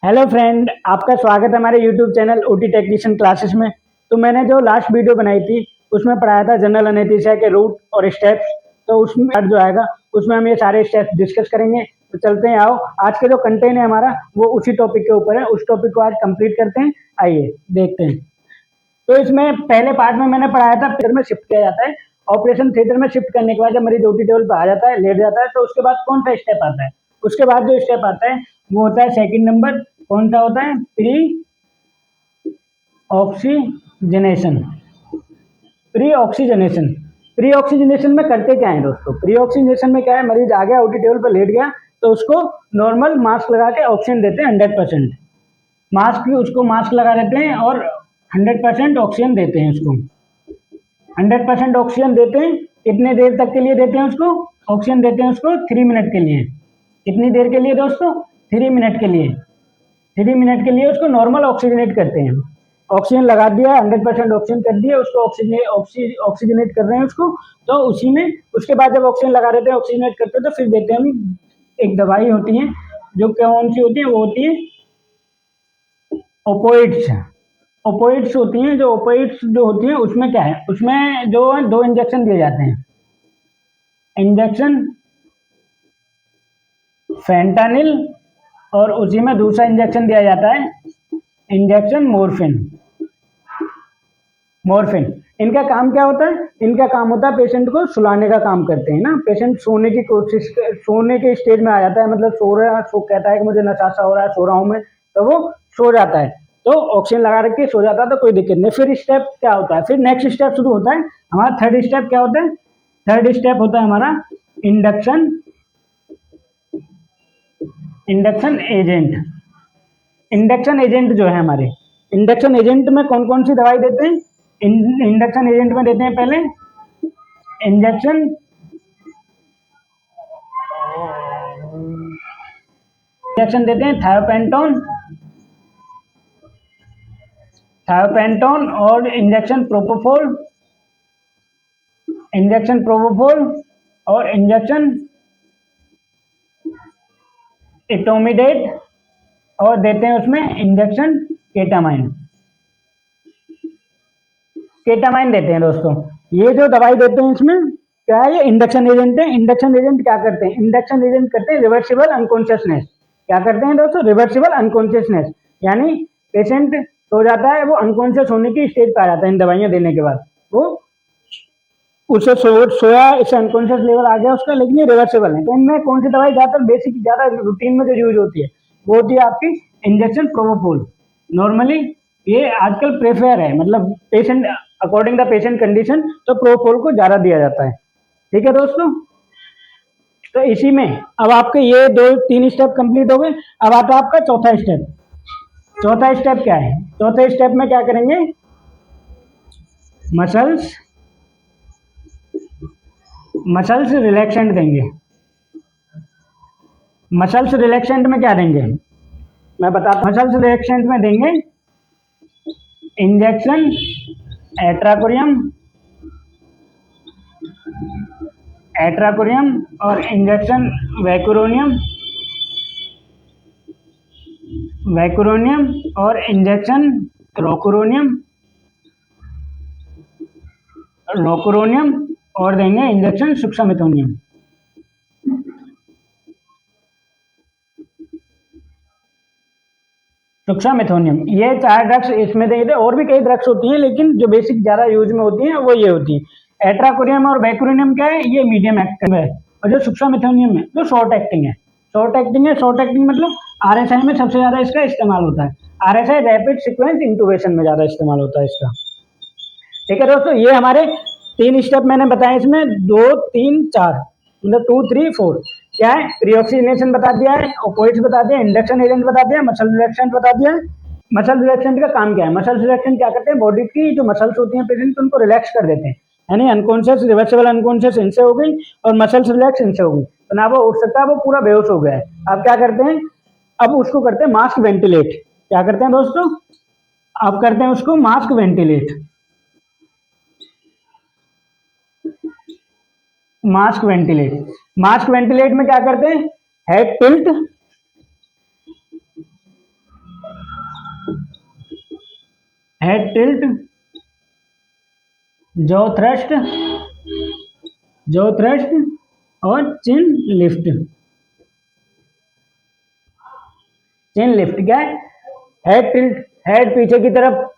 Hello friend, आपका स्वागत है हमारे YouTube channel OT technician classes में। तो मैंने जो लास्ट वीडियो बनाई थी उसमें पढ़ाया था जनरल एनेस्थीसिया के रूट और स्टेप्स। तो उसमें आज जो आएगा उसमें हम ये सारे स्टेप्स डिस्कस करेंगे। तो चलते हैं, आओ आज के जो कंटेंट है हमारा वो उसी टॉपिक के ऊपर है। उस टॉपिक को आज कंप्लीट करते हैं, आइए देखते हैं। तो इसमें पहले पार्ट में मैंने पढ़ाया था थिएटर में शिफ्ट किया जाता है। ऑपरेशन थिएटर में शिफ्ट करने के बाद जब मरीज ओटी टेबल पर आ जाता है, लेट जाता है, तो उसके बाद कौन सा स्टेप आता है? उसके बाद जो स्टेप आता है वो होता है सेकंड नंबर। कौन सा होता है? Pre oxygenation. Pre oxygenation pre oxygenation में करते क्या है दोस्तों? प्री ऑक्सीजनेशन में क्या है, मरीज आ गया ओटी टेबल पर लेट गया तो उसको नॉर्मल मास्क लगा के ऑक्सीजन देते हैं 100%। उसको मास्क लगा देते हैं और 100% ऑक्सीजन देते हैं उसको। 100% ऑक्सीजन देते हैं। कितने देर तक के लिए देते हैं उसको? ऑक्सीजन देते हैं उसको 3 मिनट के लिए। कितनी देर के लिए दोस्तों? 3 मिनट के लिए। 3 मिनट के लिए उसको नॉर्मल ऑक्सीजनेट करते हैं। ऑक्सीजन लगा दिया, 100% ऑक्सीजन कर दिया उसको, ऑक्सीजनेट कर रहे हैं उसको। तो उसी में उसके बाद जब ऑक्सीजन लगा देते हैं, ऑक्सीजनेट करते हैं, तो फिर देते हैं हम एक दवाई होती है जो कौन सी होती है, वो होती है ओपोइड्स। ओपोइड्स होती हैं, जो ओपोइड्स जो होती हैं उसमें क्या है, उसमें जो है 2 इंजेक्शन दिए जाते हैं। इंजेक्शन फेंटानिल और उसी में दूसरा इंजेक्शन दिया जाता है इंजेक्शन मॉर्फिन। इनका काम क्या होता है? इनका काम होता है पेशेंट को सुलाने का काम करते हैं ना। पेशेंट सोने के स्टेज में आ जाता है, मतलब कहता है कि मुझे नशा सा हो रहा है, सो रहा हूँ मैं, तो वो सो जाता है। तो ऑक्सीजन लगा रख के सो जाता है तो कोई दिक्कत नहीं। फिर स्टेप क्या होता है? फिर नेक्स्ट स्टेप शुरू होता है हमारा। थर्ड स्टेप क्या होता है? थर्ड स्टेप होता है हमारा इंडक्शन एजेंट। इंडक्शन एजेंट जो है हमारे, इंडक्शन एजेंट में कौन कौन सी दवाई देते हैं? इंडक्शन एजेंट में देते हैं पहले इंजेक्शन इंजेक्शन देते हैं थायोपेंटोन और इंजेक्शन प्रोपोफोल और इंजेक्शन इटोमिडेट, और देते हैं उसमें इंजेक्शन केटामाइन देते हैं दोस्तों। ये जो दवाई देते हैं इसमें क्या है? ये इंडक्शन एजेंट है। इंडक्शन एजेंट क्या करते हैं? इंडक्शन एजेंट करते हैं रिवर्सिबल अनकॉन्शियसनेस। क्या करते हैं दोस्तों? रिवर्सिबल अनकॉन्शियसनेस, यानी पेशेंट सो जाता है, वो अनकॉन्शियस होने की स्टेज पर आ जाता है इन दवाइयां देने के बाद। वो उसे सोया, इसे अनकॉन्शियस लेवल आ गया उसका, लेकिन ये रिवर्सिबल है। तो इनमें कौन सी दवाई ज्यादातर बेसिक ज्यादा रूटीन में जो यूज होती है वो होती है आपकी इंजेक्शन प्रोपोफोल। नॉर्मली ये आजकल प्रेफर है, मतलब patient according the patient condition, तो प्रोपोफोल को ज्यादा दिया जाता है। ठीक है दोस्तों। तो इसी में अब आपके ये 2-3 स्टेप कंप्लीट हो गए। अब आता है आपका चौथा स्टेप। चौथा स्टेप क्या है? चौथे स्टेप में क्या करेंगे? मसल्स रिलैक्सेंट देंगे। मसल्स रिलैक्सेंट में क्या देंगे मैं बताता हूँ। मसल्स रिलैक्सेंट में देंगे इंजेक्शन एट्राकोरियम और इंजेक्शन वैकुरोनियम और इंजेक्शन रोकुरोनियम और देंगे इंजेक्शन सुक्सामिथोनियम। ये 4 ड्रग्स इसमें देंगे। और भी कई ड्रग्स होती हैं, लेकिन जो बेसिक ज्यादा यूज में होती हैं वो ये होती है। एट्राकोरियम और वैकुरोनियम क्या है? ये मीडियम एक्टिंग है, और जो सुक्सामिथोनियम है जो शॉर्ट एक्टिंग है। शॉर्ट एक्टिंग मतलब आरएसआई में सबसे ज्यादा इसका इस्तेमाल होता है। आरएसआई रैपिड सीक्वेंस इंटूबेशन में ज्यादा इस्तेमाल होता है इसका। ठीक है दोस्तों, ये हमारे 3 स्टेप मैंने बताए। इसमें 2, 3, 4, मतलब 2, 3, 4 क्या है? प्री ऑक्सीजनेशन बता दिया है, ओपोइड्स बता दिया, इंडक्शन एजेंट बता दिया, मसल रिलैक्सेंट बता दिया। मसल रिलैक्सेंट का काम क्या है? मसल रिलैक्सेंट क्या करते हैं? बॉडी की जो मसल्स होती हैं पेशेंट, उनको रिलैक्स कर देते हैं, यानी अनकॉन्शियस रिवर्सिबल अनकॉन्शियस इनसे हो गई और मसल्स रिलैक्स इनसे हो गई, तो ना वो उठ सकता है, वो पूरा बेहोश हो गया है। अब क्या करते हैं? अब उसको करते हैं मास्क वेंटिलेट। क्या करते हैं दोस्तों? अब करते हैं उसको मास्क वेंटिलेट। मास्क वेंटिलेट में क्या करते हैं? Head tilt head tilt, jaw thrust और चिन लिफ्ट क्या है? हेड टिल्ट, हेड पीछे की तरफ,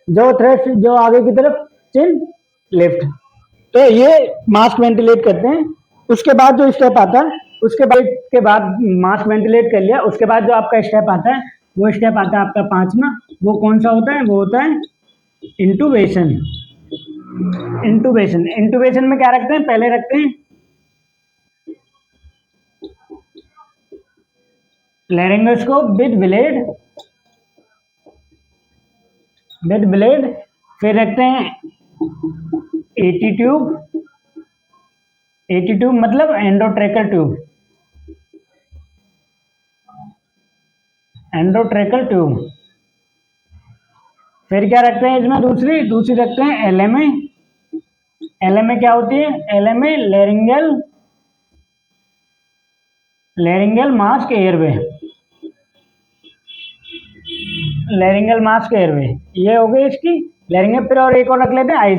जॉ थ्रस्ट जो आगे की तरफ, चिन लिफ्ट। तो ये मास्क वेंटिलेट करते हैं। उसके बाद जो स्टेप आता है, उसके बाद मास्क वेंटिलेट कर लिया, उसके बाद जो आपका स्टेप आता है, वो स्टेप आता है आपका 5वां। वो कौन सा होता है? वो होता है इंटूबेशन। इंटूबेशन में क्या रखते हैं? पहले रखते हैं लैरिंगोस्कोप विद ब्लेड, फिर रखते हैं एटी ट्यूब। एटी ट्यूब मतलब एंडोट्रेकल ट्यूब, एंडोट्रेकल ट्यूब। फिर क्या रखते हैं इसमें? दूसरी रखते हैं एलएमए। एलएमए क्या होती है? LMA laryngeal mask airway. Laryngeal mask airway ये हो गई इसकी लैरिंगल। फिर और एक और रख लेते हैं आई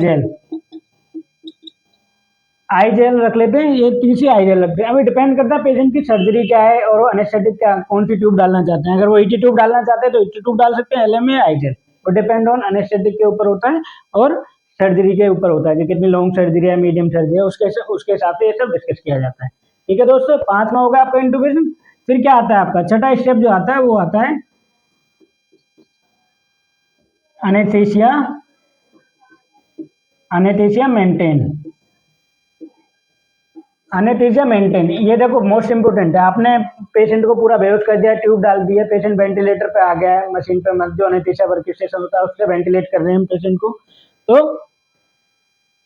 जेल रख लेते हैं। ये तीसरी आई जेल रखते हैं। अभी डिपेंड करता है पेशेंट की सर्जरी क्या है और एनेस्थेटिक क्या, कौन सी ट्यूब डालना चाहते हैं। अगर वो ईटी ट्यूब डालना चाहते हैं तो ईटी ट्यूब डाल सकते हैं, एलएमए आई जेल। वो डिपेंड ऑन एनेस्थेटिक के ऊपर होता है और सर्जरी के ऊपर होता है कि कितनी लॉन्ग सर्जरी है, मीडियम सर्जरी है, उसके हिसाब से ये सब डिस्कस किया जाता है। ठीक है दोस्तों, 5वां होगा आपका इंटूबेशन। फिर क्या आता है आपका छठा स्टेप जो आता है, वो आता है anaesthesia. Anaesthesia maintain. Anaesthesia maintain, ये देखो मोस्ट इंपोर्टेंट है। आपने पेशेंट को पूरा बेहोश कर दिया, ट्यूब डाल दी है, पेशेंट वेंटिलेटर पे आ गया है, मशीन पे जो अनेस्थीसिया वर्क स्टेशन होता है उससे वेंटिलेट कर रहे हैं पेशेंट को। तो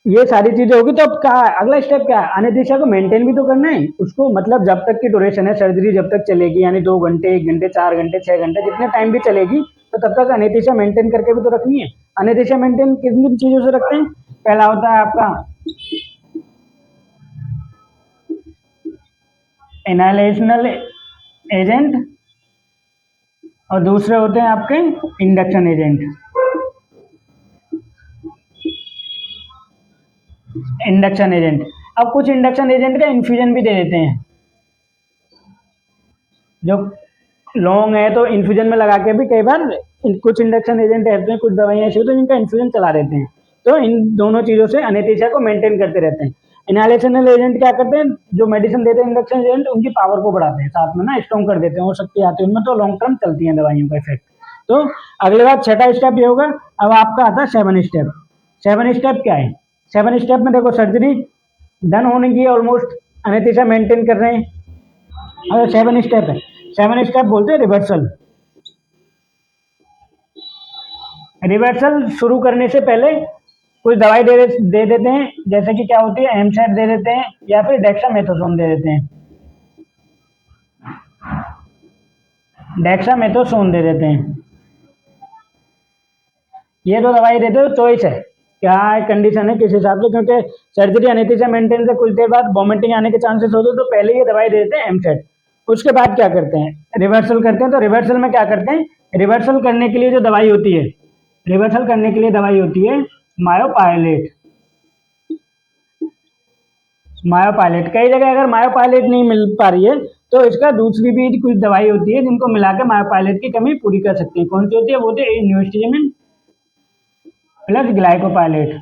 ये सारी चीजें होगी तो अब क्या है? अगला स्टेप क्या है? अनेस्थीसिया को मेंटेन भी तो करना है उसको, मतलब जब तक की ड्यूरेशन है सर्जरी, जब तक चलेगी, यानी 2 घंटे, 1 घंटे, 4 घंटे, 6 घंटे, जितने टाइम भी चलेगी, तो तब तक अनेस्थीसिया मेंटेन करके भी तो रखनी है। अनेस्थीसिया मेंटेन कितनी चीजों से रखते हैं? पहला होता है आपका इनहेलेशनल एजेंट और दूसरे होते हैं आपके इंडक्शन एजेंट। इंडक्शन एजेंट, अब कुछ इंडक्शन एजेंट का इन्फ्यूजन भी दे देते हैं। जो लॉन्ग है तो इन्फ्यूजन में लगा के भी कई बार कुछ इंडक्शन एजेंट रहते हैं, कुछ दवाइयाँ ऐसी होती हैं जिनका इन्फ्यूजन चला देते हैं। तो इन दोनों चीज़ों से अनेस्थीसिया को मेंटेन करते रहते हैं। इनहेलेशनल एजेंट क्या करते हैं? जो मेडिसिन देते हैं इंडक्शन एजेंट, उनकी पावर को बढ़ाते हैं, साथ में ना स्ट्रॉन्ग कर देते हैं, और शक्ति आती है उनमें, तो लॉन्ग टर्म चलती है दवाइयों का इफेक्ट। तो अगले बार छठा स्टेप ये होगा। अब आपका आता है 7 स्टेप। 7 स्टेप क्या है? 7 स्टेप में देखो सर्जरी डन होने की ऑलमोस्ट, अनेस्थीसिया मेंटेन कर रहे हैं। अगर 7 स्टेप है, 7 स्टेप बोलते हैं रिवर्सल। रिवर्सल शुरू करने से पहले कुछ दवाई दे देते हैं, जैसे कि क्या होती है, एमसेट दे देते हैं या फिर डेक्सामेथासोन दे देते हैं। डेक्सामेथासोन दे देते हैं। ये तो दवाई देते हो, चॉइस है क्या है, कंडीशन है किस हिसाब से, क्योंकि सर्जरी अनेस्थीसिया मेंटेन से कुछ देर बाद वॉमिटिंग आने के चांसेस होते हैं, तो पहले ये दवाई दे देते हैं एमसेट। उसके बाद क्या करते हैं? रिवर्सल करते हैं। तो रिवर्सल में क्या करते हैं? रिवर्सल करने के लिए जो दवाई होती है, रिवर्सल करने के लिए दवाई होती है मायोपायलेट। मायोपायलेट, कई जगह अगर मायोपायलेट नहीं मिल पा रही है तो इसका दूसरी भी कुछ दवाई होती है जिनको मिला के मायोपायलेट की कमी पूरी कर सकती है। कौन सी होती है? वो होती है न्यूस्टिजमिन प्लस ग्लाइकोपायलेट।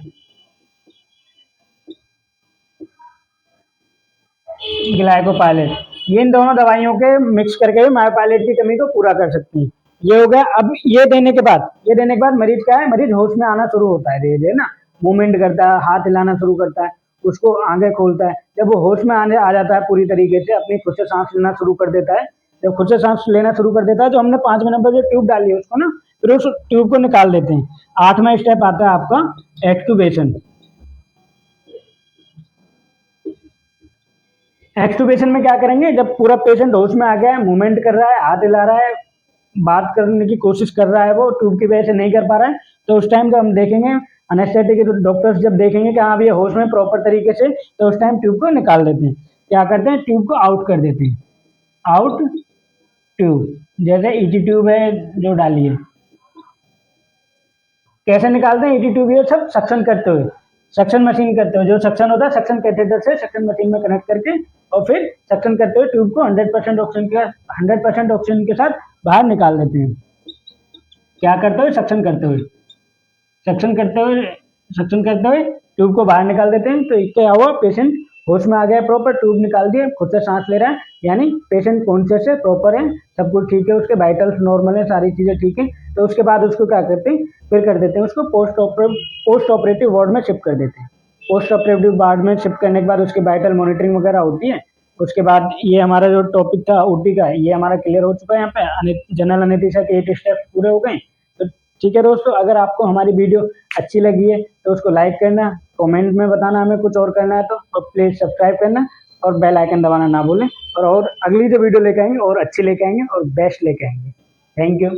ग्लाइकोपायलेट, ये इन दोनों दवाइयों के मिक्स करके भी मायोपायलेट की कमी को पूरा कर सकती है। ये हो गया। अब ये देने के बाद मरीज क्या है? मरीज होश में आना शुरू होता है धीरे धीरे ना, मूवमेंट करता है, हाथ हिलाना शुरू करता है, उसको आंखें खोलता है। जब वो होश में आने आ जाता है पूरी तरीके से, अपनी खुद से सांस लेना शुरू कर देता है, जब खुद से सांस लेना शुरू कर देता है तो हमने 5वें नंबर जो ट्यूब डाली है उसको ना, फिर उस ट्यूब को निकाल देते हैं। 8वां स्टेप आता है आपका एक्सटूबेशन। एक्सटूबेशन में क्या करेंगे? जब पूरा पेशेंट होश में आ गया है, मूवमेंट कर रहा है, हाथ हिला रहा है, बात करने की कोशिश कर रहा है, वो ट्यूब की वजह से नहीं कर पा रहा है, तो उस टाइम जब हम देखेंगे अनेस्थेटिक के डॉक्टर्स जब देखेंगे कि हाँ ये होश में प्रॉपर तरीके से, तो उस टाइम ट्यूब को निकाल देते हैं। क्या करते हैं? ट्यूब को आउट कर देते हैं। आउट ट्यूब, जैसे ईटी ट्यूब है जो डाली है। कैसे निकालते हैं? ET2 सब सक्शन करते हुए, सक्शन मशीन करते हुए, जो सक्शन होता है सक्शन कैथेटर से सक्शन मशीन में कनेक्ट करके और फिर सक्शन करते हुए ट्यूब को 100% ऑक्सीजन के साथ बाहर निकाल देते हैं। क्या करते हुए? सक्शन करते हुए, सक्शन करते हुए, सक्शन करते हुए ट्यूब को बाहर निकाल देते हैं। तो क्या हुआ? पेशेंट होश में आ गया, प्रॉपर ट्यूब निकाल दिए, खुद से सांस ले रहा है, यानी पेशेंट कॉन्शियस है, प्रॉपर है, सब कुछ ठीक है, उसके वाइटल्स नॉर्मल है, सारी चीज़ें ठीक है। तो उसके बाद उसको क्या करते हैं? फिर कर देते हैं उसको पोस्ट ऑपरेटिव वार्ड में शिफ्ट कर देते हैं। पोस्ट ऑपरेटिव वार्ड में शिफ्ट करने के बाद उसकी वाइटल मॉनिटरिंग वगैरह होती है। उसके बाद ये हमारा जो टॉपिक था ओटी का, ये हमारा क्लियर हो चुका है। यहाँ पे जनरल एनेस्थीसिया के 8 स्टेप्स पूरे हो गए। तो ठीक है दोस्तों, अगर आपको हमारी वीडियो अच्छी लगी है तो उसको लाइक करना, कमेंट में बताना हमें कुछ और करना है तो, और प्लीज़ सब्सक्राइब करना और बेल आइकन दबाना ना भूलें। और अगली जो वीडियो लेके आएंगे और अच्छी लेके आएंगे और बेस्ट लेके आएंगे। Thank you.